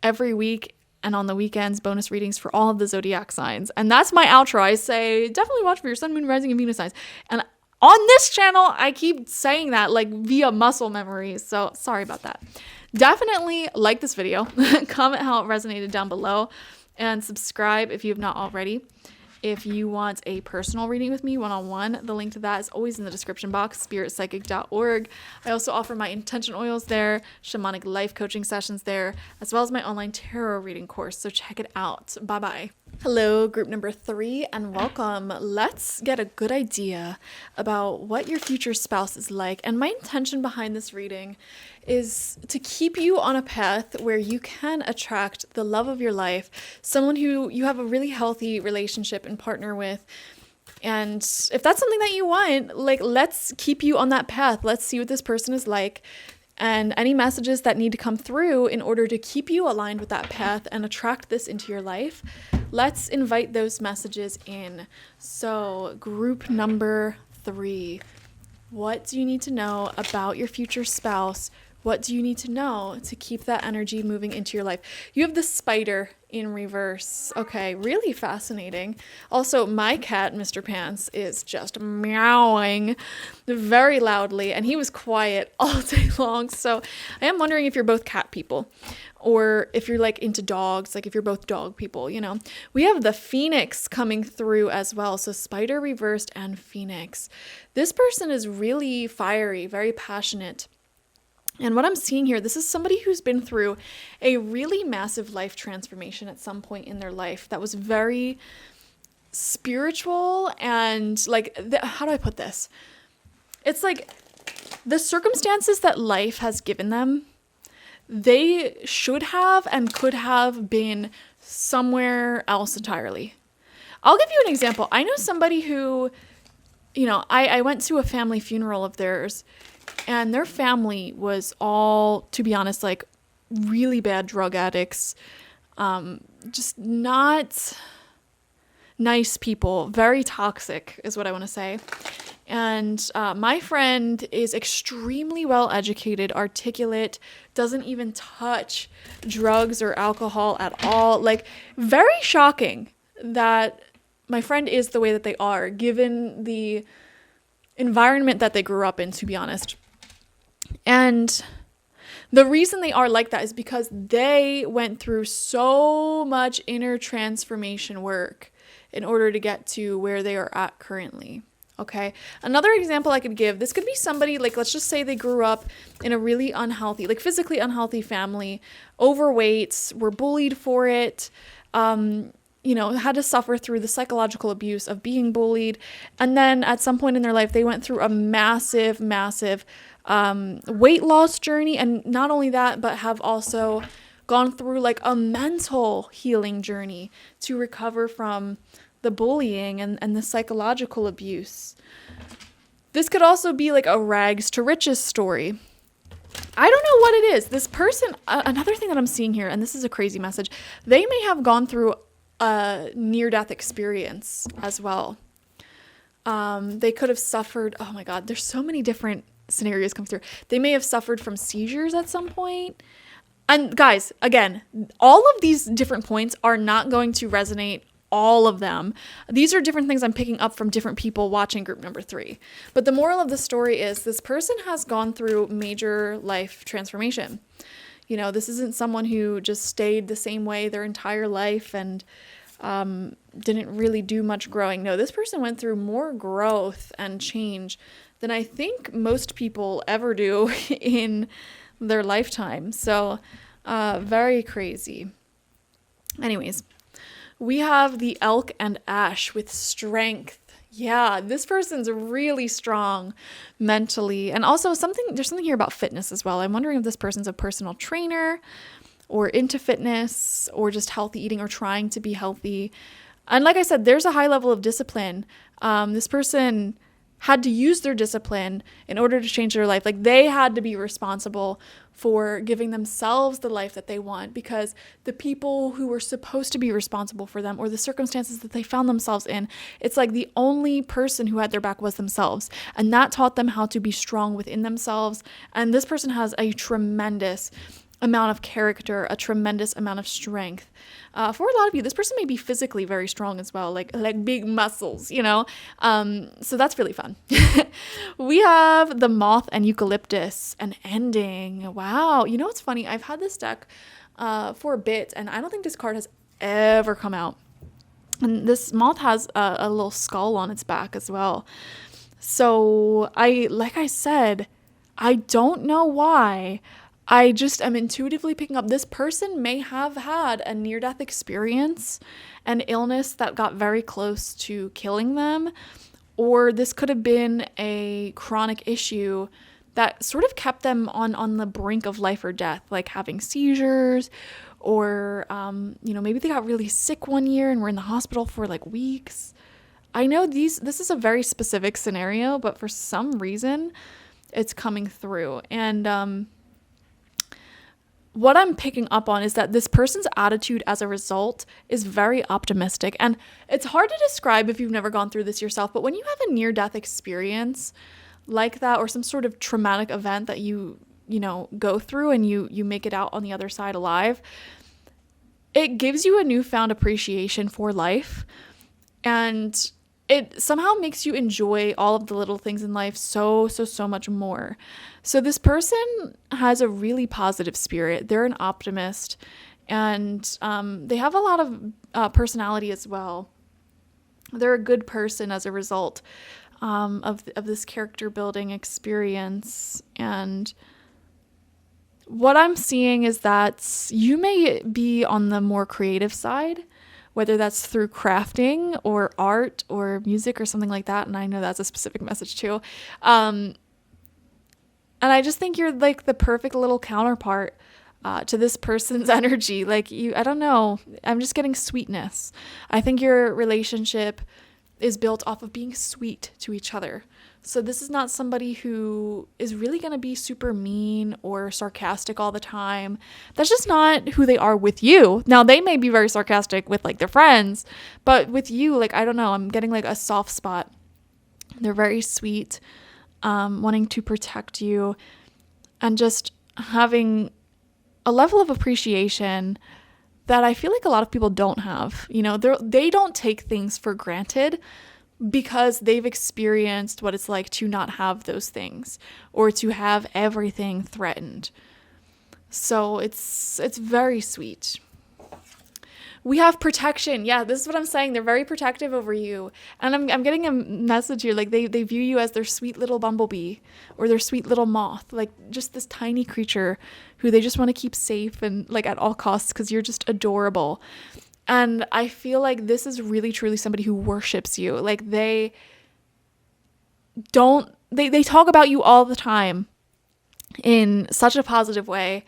every week, and on the weekends, bonus readings for all of the zodiac signs. And that's my outro. I say, definitely watch for your sun, moon, rising, and Venus signs. And on this channel, I keep saying that like via muscle memory. So sorry about that. Definitely like this video, comment how it resonated down below, and subscribe if you have not already. If you want a personal reading with me one-on-one, the link to that is always in the description box, spiritpsychic.org. I also offer my intention oils there, shamanic life coaching sessions there, as well as my online tarot reading course. So check it out. Bye-bye. Hello, group number 3, and welcome. Let's get a good idea about what your future spouse is like. And my intention behind this reading is to keep you on a path where you can attract the love of your life, someone who you have a really healthy relationship and partner with. And if that's something that you want, like, let's keep you on that path. Let's see what this person is like, and any messages that need to come through in order to keep you aligned with that path and attract this into your life. Let's invite those messages in. So group number 3, what do you need to know about your future spouse? What do you need to know to keep that energy moving into your life? You have the Spider in reverse. Okay, really fascinating. Also, my cat, Mr. Pants, is just meowing very loudly, and he was quiet all day long. So I am wondering if you're both cat people, or if you're like into dogs, like if you're both dog people, you know. We have the Phoenix coming through as well. So Spider reversed and Phoenix. This person is really fiery, very passionate. And what I'm seeing here, this is somebody who's been through a really massive life transformation at some point in their life that was very spiritual and like, how do I put this? It's like the circumstances that life has given them, they should have and could have been somewhere else entirely. I'll give you an example. I know somebody who, you know, I went to a family funeral of theirs, and their family was all, to be honest, like really bad drug addicts, just not nice people, very toxic is what I want to say. And my friend is extremely well educated, articulate, doesn't even touch drugs or alcohol at all. Like, very shocking that my friend is the way that they are, given the environment that they grew up in, to be honest. And the reason they are like that is because they went through so much inner transformation work in order to get to where they are at currently. Okay. Another example I could give, this could be somebody, like, let's just say they grew up in a really unhealthy, like physically unhealthy family, overweight, were bullied for it, you know, had to suffer through the psychological abuse of being bullied. And then at some point in their life, they went through a massive weight loss journey. And not only that, but have also gone through like a mental healing journey to recover from the bullying and the psychological abuse. This could also be like a rags to riches story. I don't know what it is. This person, another thing that I'm seeing here, and this is a crazy message, they may have gone through a near-death experience as well. They could have suffered, oh my God, there's so many different scenarios come through. They may have suffered from seizures at some point. And guys, again, all of these different points are not going to resonate, all of them. These are different things I'm picking up from different people watching group number 3. But the moral of the story is this person has gone through major life transformation. This isn't someone who just stayed the same way their entire life and didn't really do much growing. No, this person went through more growth and change than I think most people ever do in their lifetime. So very crazy. Anyways, we have the elk and ash with strength. Yeah, this person's really strong mentally. And also there's something here about fitness as well. I'm wondering if this person's a personal trainer or into fitness or just healthy eating or trying to be healthy. And like I said, there's a high level of discipline. This person had to use their discipline in order to change their life. Like they had to be responsible for giving themselves the life that they want, because the people who were supposed to be responsible for them or the circumstances that they found themselves in, it's like the only person who had their back was themselves. And that taught them how to be strong within themselves. And this person has a tremendous amount of character, a tremendous amount of strength. For a lot of you, this person may be physically very strong as well, like big muscles, so that's really fun. We have the moth and eucalyptus, an ending. Wow. What's funny? I've had this deck for a bit, and I don't think this card has ever come out. And this moth has a little skull on its back as well. So like I said, I don't know why, I just am intuitively picking up this person may have had a near-death experience, an illness that got very close to killing them, or this could have been a chronic issue that sort of kept them on the brink of life or death, like having seizures, or maybe they got really sick one year and were in the hospital for like weeks. I know this is a very specific scenario, but for some reason it's coming through. And what I'm picking up on is that this person's attitude as a result is very optimistic. And it's hard to describe if you've never gone through this yourself, but when you have a near-death experience like that, or some sort of traumatic event that you go through and you make it out on the other side alive, it gives you a newfound appreciation for life. And it somehow makes you enjoy all of the little things in life so much more. So this person has a really positive spirit. They're an optimist, and they have a lot of personality as well. They're a good person as a result of this character building experience. And what I'm seeing is that you may be on the more creative side, whether that's through crafting or art or music or something like that. And I know that's a specific message too. And I just think you're like the perfect little counterpart to this person's energy. Like I don't know. I'm just getting sweetness. I think your relationship is built off of being sweet to each other. So this is not somebody who is really going to be super mean or sarcastic all the time. That's just not who they are with you. Now, they may be very sarcastic with like their friends, but with you, like, I don't know, I'm getting like a soft spot. They're very sweet, wanting to protect you, and just having a level of appreciation that I feel like a lot of people don't have. They don't take things for granted, because they've experienced what it's like to not have those things, or to have everything threatened. So it's very sweet. We have protection. Yeah, this is what I'm saying. They're very protective over you. And I'm getting a message here. Like they view you as their sweet little bumblebee or their sweet little moth, like just this tiny creature who they just want to keep safe and like at all costs, because you're just adorable. And I feel like this is really, truly somebody who worships you. Like they talk about you all the time in such a positive way,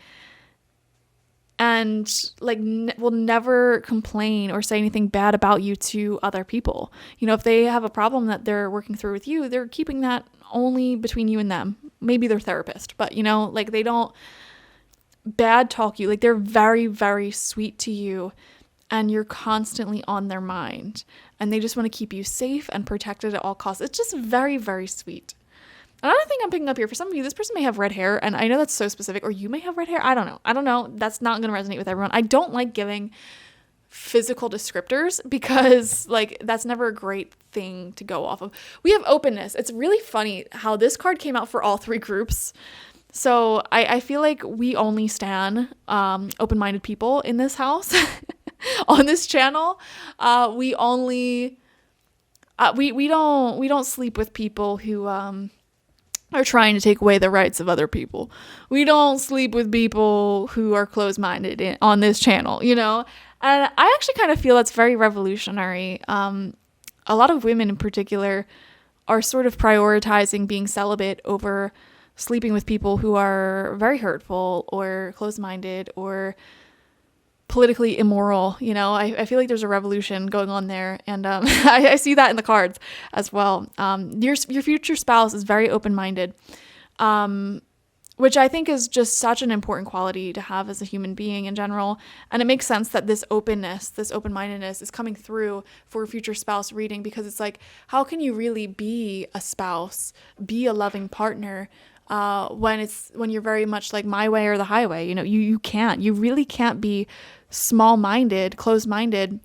and like will never complain or say anything bad about you to other people. If they have a problem that they're working through with you, they're keeping that only between you and them. Maybe their therapist, but like they don't bad talk you. Like they're very, very sweet to you. And you're constantly on their mind, and they just want to keep you safe and protected at all costs. It's just very, very sweet. Another thing I'm picking up here, for some of you, this person may have red hair, and I know that's so specific, or you may have red hair. I don't know. That's not going to resonate with everyone. I don't like giving physical descriptors, because like that's never a great thing to go off of. We have openness. It's really funny how this card came out for all three groups. So I feel like we only stand open-minded people in this house on this channel. We only we don't sleep with people who are trying to take away the rights of other people. We don't sleep with people who are closed-minded on this channel, you know? And I actually kind of feel that's very revolutionary. A lot of women in particular are sort of prioritizing being celibate over sleeping with people who are very hurtful or closed-minded or politically immoral. You know, I feel like there's a revolution going on there, and I see that in the cards as well. Your future spouse is very open-minded, which I think is just such an important quality to have as a human being in general. And it makes sense that this openness, this open-mindedness is coming through for a future spouse reading, because it's like, how can you really be a spouse, be a loving partner, when you're very much like my way or the highway? You know, you really can't be small-minded, closed-minded,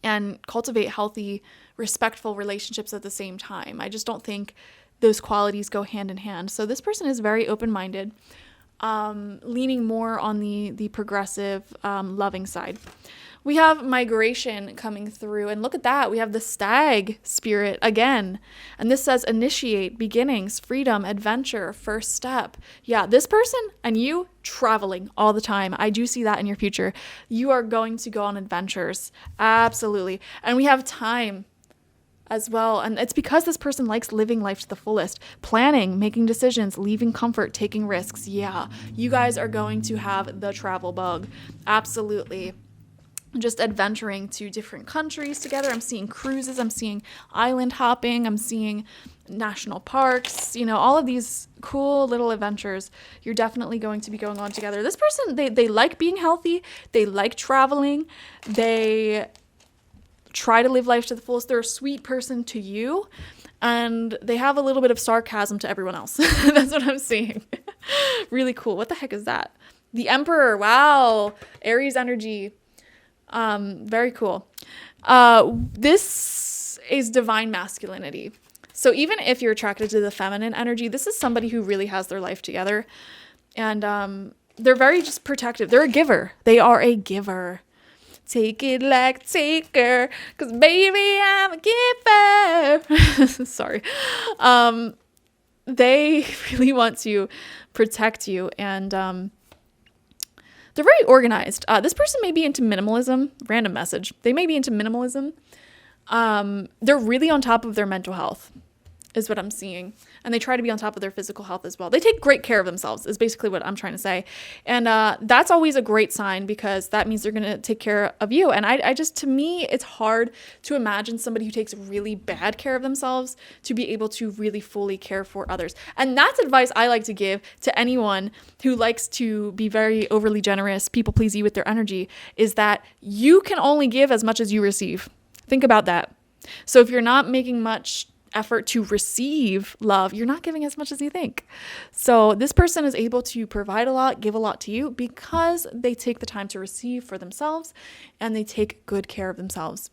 and cultivate healthy, respectful relationships at the same time. I just don't think those qualities go hand in hand. So this person is very open-minded, leaning more on the progressive, loving side. We have migration coming through, and look at that. We have the stag spirit again. And this says initiate, beginnings, freedom, adventure, first step. Yeah, this person and you traveling all the time. I do see that in your future. You are going to go on adventures. Absolutely. And we have time as well. And it's because this person likes living life to the fullest, planning, making decisions, leaving comfort, taking risks. Yeah, you guys are going to have the travel bug. Absolutely. Just adventuring to different countries together. I'm seeing cruises. I'm seeing island hopping. I'm seeing national parks. You know, all of these cool little adventures you're definitely going to be going on together. This person, they like being healthy. They like traveling. They try to live life to the fullest. They're a sweet person to you, and they have a little bit of sarcasm to everyone else. That's what I'm seeing. Really cool. What the heck is that? The Emperor. Wow. Aries energy. Very cool. This is divine masculinity. So even if you're attracted to the feminine energy, this is somebody who really has their life together, and they're very just protective. They're a giver. They are a giver. Take it like taker, 'cause baby, I'm a giver. Sorry. They really want to protect you, and they're very organized. This person may be into minimalism. Random message. They may be into minimalism. They're really on top of their mental health, is what I'm seeing. And they try to be on top of their physical health as well. They take great care of themselves, is basically what I'm trying to say. And that's always a great sign, because that means they're going to take care of you. And I just, to me, it's hard to imagine somebody who takes really bad care of themselves to be able to really fully care for others. And that's advice I like to give to anyone who likes to be very overly generous, people please you with their energy, is that you can only give as much as you receive. Think about that. So if you're not making much effort to receive love, you're not giving as much as you think. So this person is able to provide a lot, give a lot to you, because they take the time to receive for themselves, and they take good care of themselves.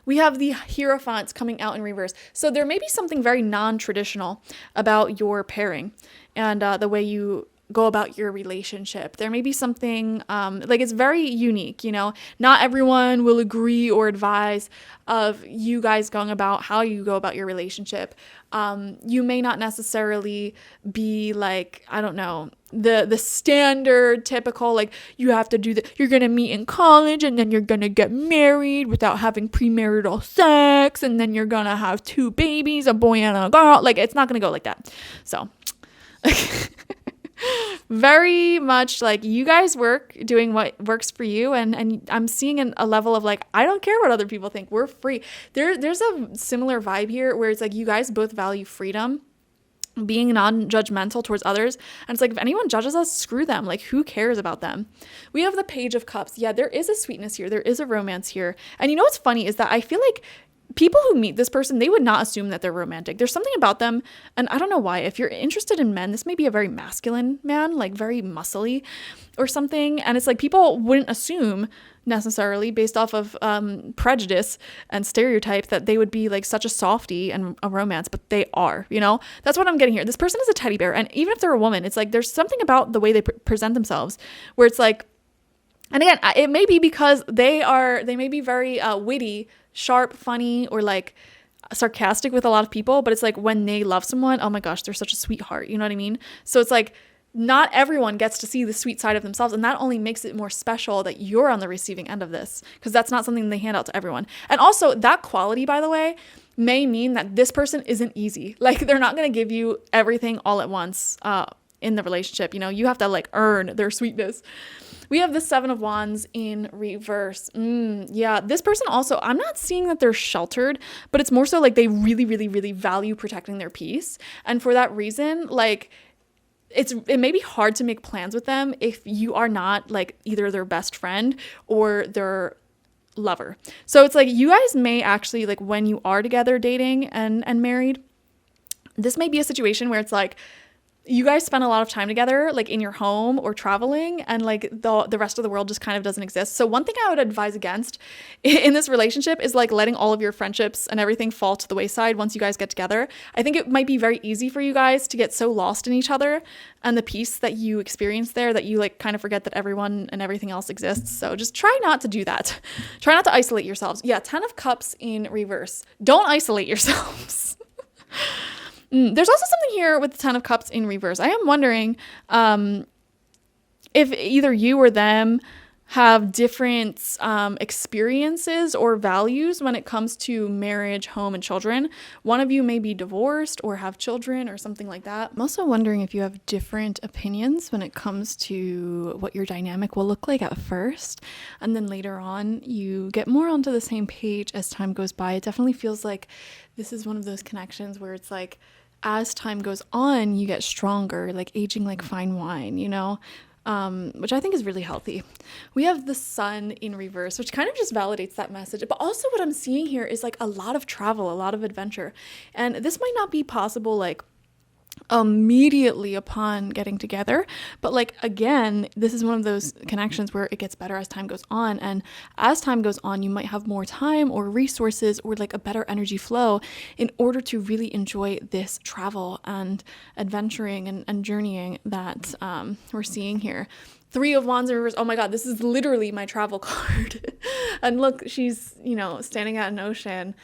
We have the Hierophants coming out in reverse. So there may be something very non-traditional about your pairing and the way you go about your relationship. There may be something like it's very unique, you know. Not everyone will agree or advise of you guys going about how you go about your relationship. You may not necessarily be like, I don't know, the standard typical, like, you have to do that. You're going to meet in college, and then you're going to get married without having premarital sex, and then you're going to have 2 babies, a boy and a girl. Like, it's not going to go like that. So very much like you guys work doing what works for you, and I'm seeing a level of like, I don't care what other people think, we're free. There's a similar vibe here where it's like you guys both value freedom, being non-judgmental towards others, and it's like, if anyone judges us, screw them. Like, who cares about them? We have the Page of Cups. Yeah, there is a sweetness here, there is a romance here. And you know what's funny is that I feel like people who meet this person, they would not assume that they're romantic. There's something about them, and I don't know why. If you're interested in men, this may be a very masculine man, like very muscly or something. And it's like people wouldn't assume necessarily based off of prejudice and stereotype that they would be like such a softie and a romance, but they are, you know? That's what I'm getting here. This person is a teddy bear, and even if they're a woman, it's like there's something about the way they present themselves where it's like, and again, it may be because they may be very witty, sharp, funny, or like sarcastic with a lot of people, but it's like when they love someone, oh my gosh, they're such a sweetheart, you know what I mean? So it's like not everyone gets to see the sweet side of themselves, and that only makes it more special that you're on the receiving end of this, because that's not something they hand out to everyone. And also that quality, by the way, may mean that this person isn't easy. Like they're not going to give you everything all at once in the relationship. You know, you have to like earn their sweetness. We have the 7 of Wands in reverse. Yeah, this person also, I'm not seeing that they're sheltered, but it's more so like they really, really, really value protecting their peace. And for that reason, like it may be hard to make plans with them if you are not like either their best friend or their lover. So it's like you guys may actually, like when you are together dating and married, this may be a situation where it's like you guys spend a lot of time together, like in your home or traveling, and like the rest of the world just kind of doesn't exist. So one thing I would advise against in this relationship is like letting all of your friendships and everything fall to the wayside once you guys get together. I think it might be very easy for you guys to get so lost in each other and the peace that you experience there that you like kind of forget that everyone and everything else exists. So just try not to do that. Try not to isolate yourselves. Yeah, 10 of Cups in reverse. Don't isolate yourselves. There's also something here with the 10 of Cups in reverse. I am wondering if either you or them have different experiences or values when it comes to marriage, home, and children. One of you may be divorced or have children or something like that. I'm also wondering if you have different opinions when it comes to what your dynamic will look like at first, and then later on you get more onto the same page as time goes by. It definitely feels like this is one of those connections where it's like as time goes on, you get stronger, like aging like fine wine, you know? Which I think is really healthy. We have the Sun in reverse, which kind of just validates that message. But also what I'm seeing here is like a lot of travel, a lot of adventure. And this might not be possible like immediately upon getting together, but like again, this is one of those connections where it gets better as time goes on, and as time goes on you might have more time or resources or like a better energy flow in order to really enjoy this travel and adventuring and journeying that we're seeing here. 3 of Wands in reverse. Oh my god, this is literally my travel card. And look, she's, you know, standing at an ocean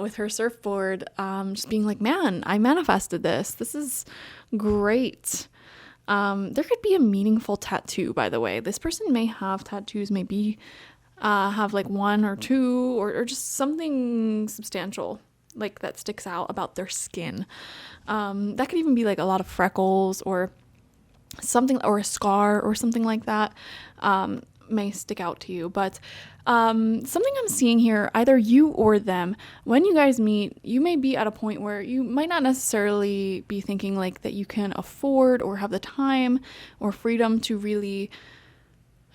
with her surfboard, just being like, man, I manifested this. This is great. There could be a meaningful tattoo, by the way. This person may have tattoos, maybe have like 1 or 2 or just something substantial like that sticks out about their skin. That could even be like a lot of freckles or something, or a scar or something like that. May stick out to you, but something I'm seeing here, either you or them, when you guys meet, you may be at a point where you might not necessarily be thinking like that you can afford or have the time or freedom to really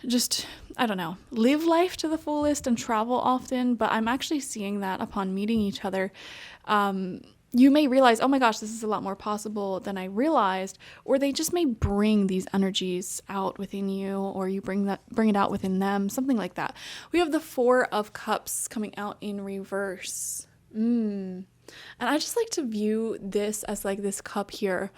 just, I don't know, live life to the fullest and travel often, but I'm actually seeing that upon meeting each other, you may realize, oh my gosh, this is a lot more possible than I realized, or they just may bring these energies out within you, or you bring it out within them, something like that. We have the 4 of Cups coming out in reverse. And I just like to view this as like this cup here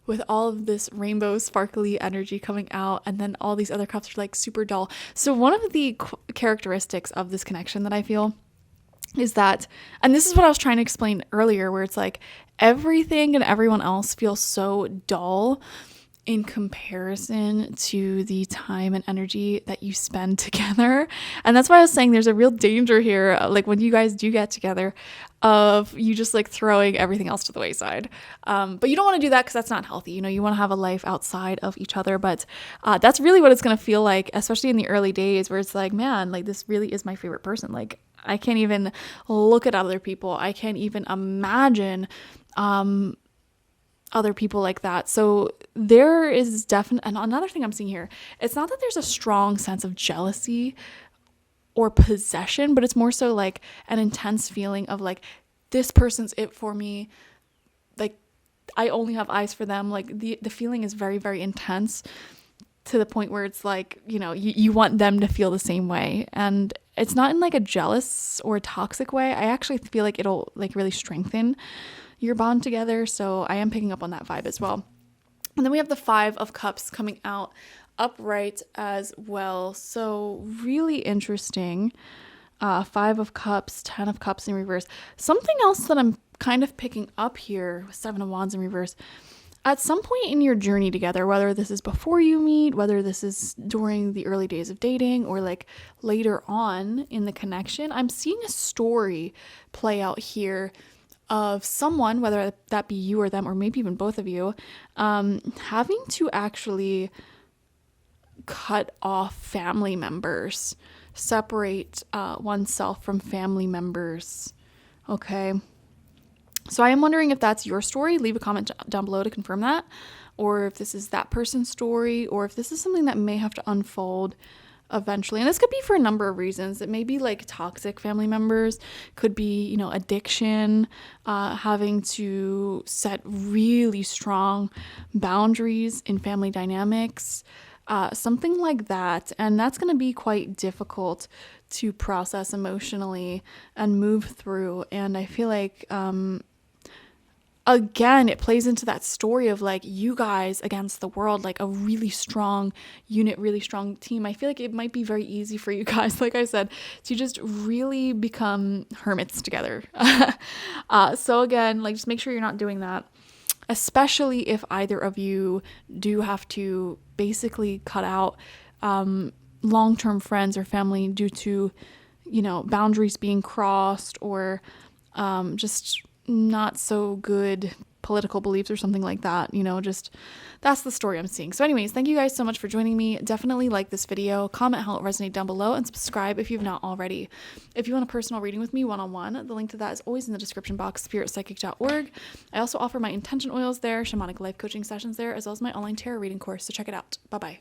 with all of this rainbow sparkly energy coming out, and then all these other cups are like super dull. So one of the characteristics of this connection that I feel is that, and this is what I was trying to explain earlier, where it's like everything and everyone else feels so dull in comparison to the time and energy that you spend together. And that's why I was saying there's a real danger here, like when you guys do get together, of you just like throwing everything else to the wayside. But you don't want to do that because that's not healthy. You know, you want to have a life outside of each other. But that's really what it's going to feel like, especially in the early days, where it's like, man, like this really is my favorite person. Like I can't even look at other people. I can't even imagine other people like that. So there is definitely, and another thing I'm seeing here, it's not that there's a strong sense of jealousy or possession, but it's more so like an intense feeling of like, this person's it for me. Like, I only have eyes for them. Like the feeling is very, very intense, to the point where it's like, you want them to feel the same way. And it's not in like a jealous or a toxic way. I actually feel like it'll like really strengthen your bond together. So I am picking up on that vibe as well. And then we have the 5 of Cups coming out upright as well. So really interesting. 5 of Cups, 10 of Cups in reverse. Something else that I'm kind of picking up here with 7 of Wands in reverse. At some point in your journey together, whether this is before you meet, whether this is during the early days of dating, or like later on in the connection, I'm seeing a story play out here of someone, whether that be you or them, or maybe even both of you, having to actually cut off family members, separate oneself from family members. Okay. So I am wondering if that's your story. Leave a comment down below to confirm that, or if this is that person's story, or if this is something that may have to unfold eventually. And this could be for a number of reasons. It may be like toxic family members, could be, addiction, having to set really strong boundaries in family dynamics, something like that. And that's going to be quite difficult to process emotionally and move through. And I feel like, again, it plays into that story of like you guys against the world, like a really strong unit, really strong team. I feel like it might be very easy for you guys, like I said, to just really become hermits together. So again, like just make sure you're not doing that, especially if either of you do have to basically cut out long-term friends or family due to, boundaries being crossed, or just not so good political beliefs or something like that. Just that's the story I'm seeing. So anyways, thank you guys so much for joining me. Definitely like this video, comment how it resonated down below, and subscribe if you've not already. If you want a personal reading with me one-on-one, the link to that is always in the description box, spiritpsychic.org. I also offer my intention oils there, shamanic life coaching sessions there, as well as my online tarot reading course. So check it out. Bye-bye.